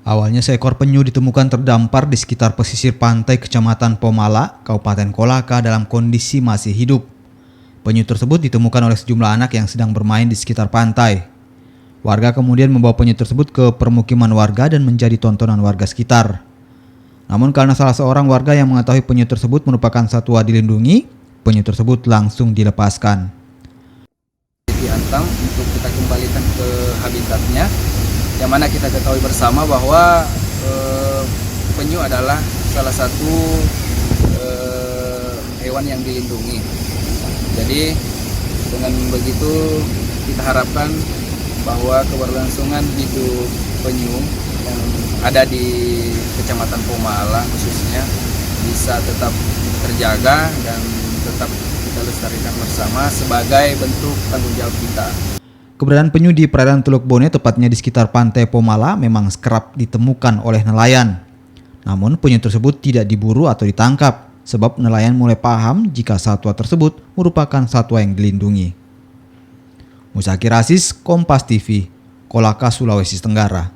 Awalnya seekor penyu ditemukan terdampar di sekitar pesisir pantai Kecamatan Pomala, Kabupaten Kolaka dalam kondisi masih hidup. Penyu tersebut ditemukan oleh sejumlah anak yang sedang bermain di sekitar pantai. Warga kemudian membawa penyu tersebut ke permukiman warga dan menjadi tontonan warga sekitar. Namun karena salah seorang warga yang mengetahui penyu tersebut merupakan satwa dilindungi, penyu tersebut langsung dilepaskan. Dihantam untuk kita kembalikan ke habitatnya, yang mana kita ketahui bersama bahwa penyu adalah salah satu hewan yang dilindungi. Jadi dengan begitu kita harapkan bahwa keberlangsungan hidup penyu yang ada di Kecamatan Pomala khususnya bisa tetap terjaga dan tetap kita lestarikan bersama sebagai bentuk tanggung jawab kita. Keberadaan penyu di perairan Teluk Bone, tepatnya di sekitar pantai Pomala, memang kerap ditemukan oleh nelayan. Namun penyu tersebut tidak diburu atau ditangkap, sebab nelayan mulai paham jika satwa tersebut merupakan satwa yang dilindungi. Musakir Aziz, Kompas TV, Kolaka, Sulawesi Tenggara.